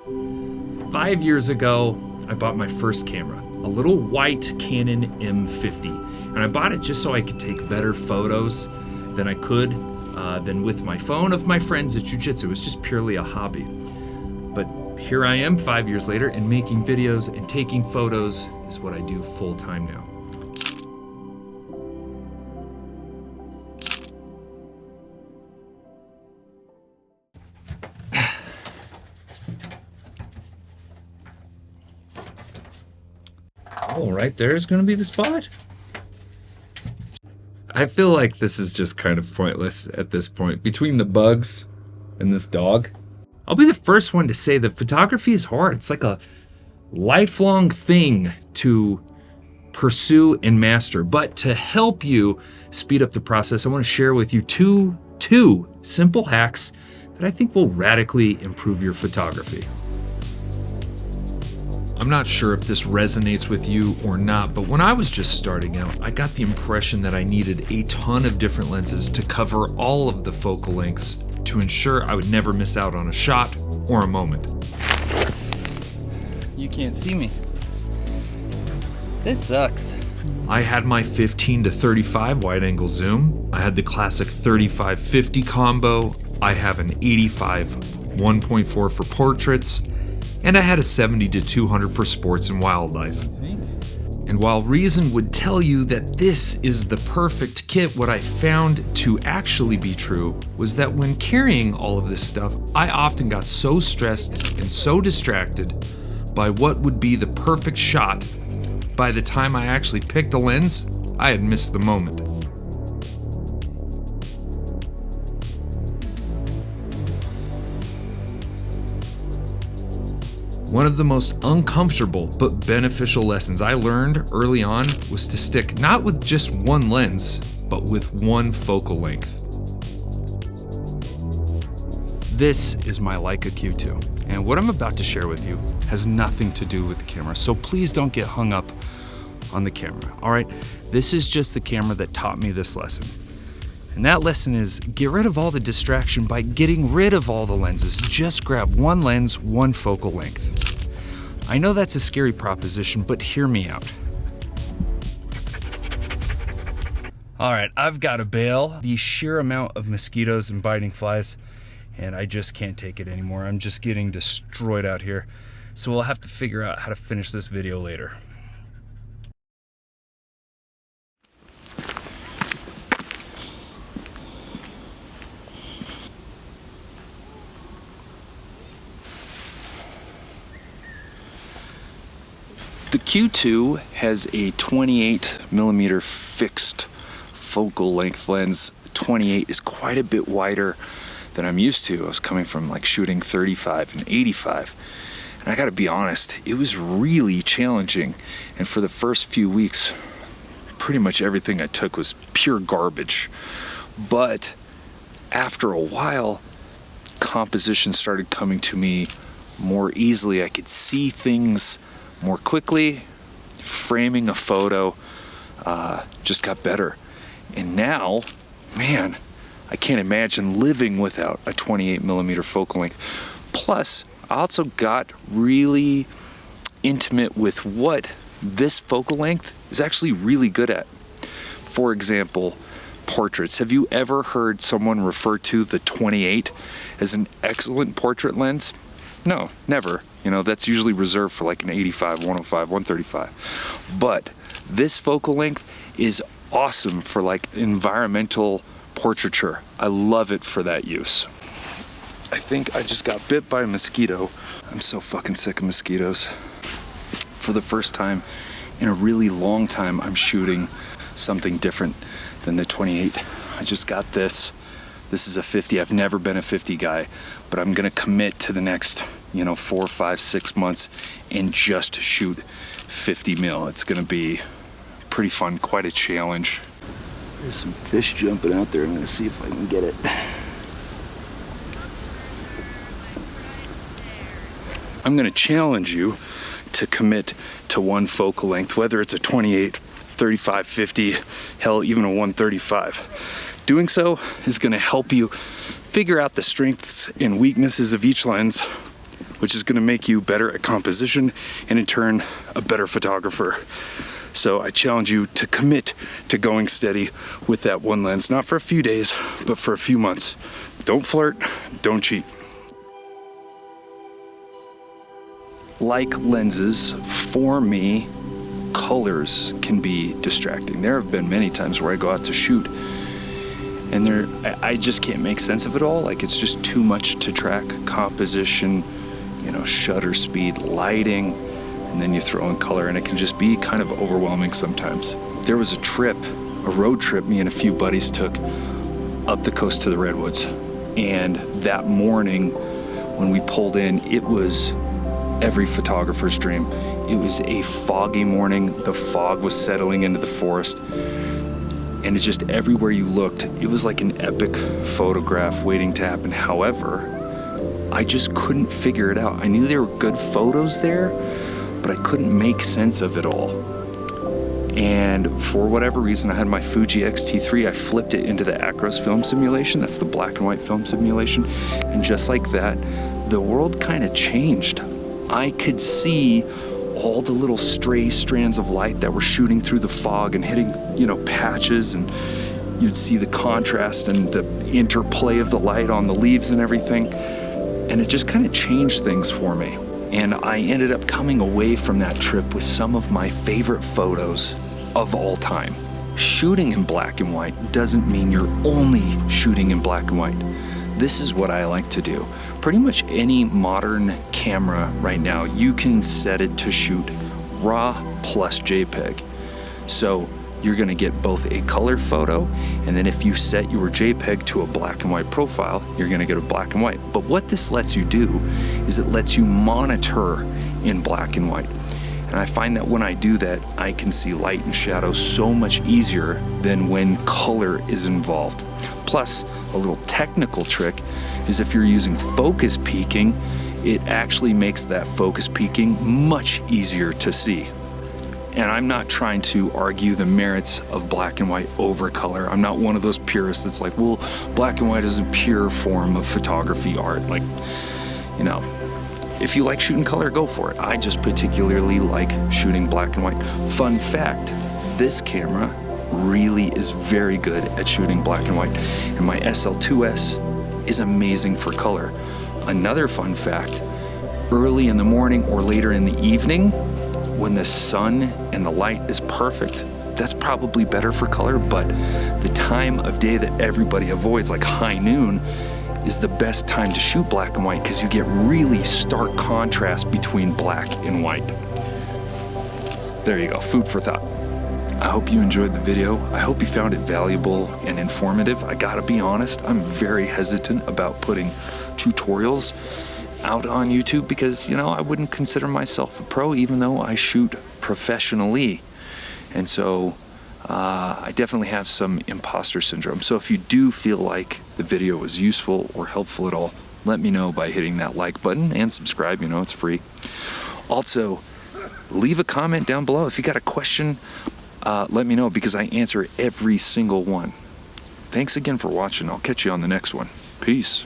5 years ago, I bought my first camera, a little white Canon M50. And I bought it just so I could take better photos than I could than with my phone of my friends at jiu-jitsu. It was just purely a hobby. But here I am 5 years later, and making videos and taking photos is what I do full time now. Oh, right there's gonna be the spot. I feel like this is just kind of pointless at this point. Between the bugs and this dog, I'll be the first one to say that photography is hard. It's like a lifelong thing to pursue and master. But to help you speed up the process, I want to share with you two simple hacks that I think will radically improve your photography. I'm not sure if this resonates with you or not, but when I was just starting out, I got the impression that I needed a ton of different lenses to cover all of the focal lengths to ensure I would never miss out on a shot or a moment. You can't see me. This sucks. I had my 15 to 35 wide angle zoom. I had the classic 35-50 combo. I have an 85 1.4 for portraits. And I had a 70 to 200 for sports and wildlife. And while reason would tell you that this is the perfect kit, what I found to actually be true was that when carrying all of this stuff, I often got so stressed and so distracted by what would be the perfect shot. By the time I actually picked a lens, I had missed the moment. One of the most uncomfortable but beneficial lessons I learned early on was to stick not with just one lens, but with one focal length. This is my Leica Q2, and what I'm about to share with you has nothing to do with the camera, so please don't get hung up on the camera, all right? This is just the camera that taught me this lesson. And that lesson is get rid of all the distraction by getting rid of all the lenses. Just grab one lens, one focal length. I know that's a scary proposition, but hear me out. All right, I've got to bail. The sheer amount of mosquitoes and biting flies, and I just can't take it anymore. I'm just getting destroyed out here. So we'll have to figure out how to finish this video later. The Q2 has a 28mm fixed focal length lens. 28 is quite a bit wider than I'm used to. I was coming from like shooting 35 and 85. And I gotta be honest, it was really challenging. And for the first few weeks, pretty much everything I took was pure garbage. But after a while, composition started coming to me more easily. I could see things more quickly. Framing a photo just got better. And now, man, I can't imagine living without a 28mm focal length. Plus, I also got really intimate with what this focal length is actually really good at. For example, portraits. Have you ever heard someone refer to the 28 as an excellent portrait lens? No, never. You know, that's usually reserved for like an 85, 105, 135. But this focal length is awesome for like environmental portraiture. I love it for that use. I think I just got bit by a mosquito. I'm so fucking sick of mosquitoes. For the first time in a really long time, I'm shooting something different than the 28. I just got this. This is a 50. I've never been a 50 guy, but I'm gonna commit to the next 4, 5, 6 months and just shoot 50 mil. It's gonna be pretty fun, quite a challenge. There's some fish jumping out there. I'm gonna see if I can get it. I'm gonna challenge you to commit to one focal length, whether it's a 28, 35, 50, hell, even a 135. Doing so is gonna help you figure out the strengths and weaknesses of each lens, which is going to make you better at composition and in turn a better photographer. So I challenge you to commit to going steady with that one lens, not for a few days, but for a few months. Don't flirt, don't cheat. Like lenses, for me, colors can be distracting. There have been many times where I go out to shoot and I just can't make sense of it all. Like, it's just too much to track. Composition, shutter speed, lighting, and then you throw in color, and it can just be kind of overwhelming sometimes. There was a road trip me and a few buddies took up the coast to the Redwoods. And that morning when we pulled in, it was every photographer's dream. It was a foggy morning. The fog was settling into the forest. And it's just everywhere you looked, it was like an epic photograph waiting to happen. However, I just couldn't figure it out. I knew there were good photos there, but I couldn't make sense of it all. And for whatever reason, I had my Fuji X-T3. I flipped it into the Acros film simulation. That's the black and white film simulation. And just like that, the world kind of changed. I could see all the little stray strands of light that were shooting through the fog and hitting, patches, and you'd see the contrast and the interplay of the light on the leaves and everything. And it just kind of changed things for me. And I ended up coming away from that trip with some of my favorite photos of all time. Shooting in black and white doesn't mean you're only shooting in black and white. This is what I like to do. Pretty much any modern camera right now, you can set it to shoot RAW plus JPEG. So you're gonna get both a color photo, and then if you set your JPEG to a black and white profile, you're gonna get a black and white. But what this lets you do is it lets you monitor in black and white. And I find that when I do that, I can see light and shadow so much easier than when color is involved. Plus, a little technical trick is if you're using focus peaking, it actually makes that focus peaking much easier to see. And I'm not trying to argue the merits of black and white over color. I'm not one of those purists that's like, well, black and white is a pure form of photography art. Like, if you like shooting color, go for it. I just particularly like shooting black and white. Fun fact, this camera really is very good at shooting black and white. And my SL2S is amazing for color. Another fun fact, early in the morning or later in the evening, when the sun and the light is perfect, that's probably better for color, but the time of day that everybody avoids, like high noon, is the best time to shoot black and white because you get really stark contrast between black and white. There you go, food for thought. I hope you enjoyed the video. I hope you found it valuable and informative. I gotta be honest, I'm very hesitant about putting tutorials out on YouTube because, I wouldn't consider myself a pro even though I shoot professionally. And so I definitely have some imposter syndrome. So if you do feel like the video was useful or helpful at all, let me know by hitting that like button and subscribe, it's free. Also, leave a comment down below. If you got a question, let me know because I answer every single one. Thanks again for watching. I'll catch you on the next one. Peace.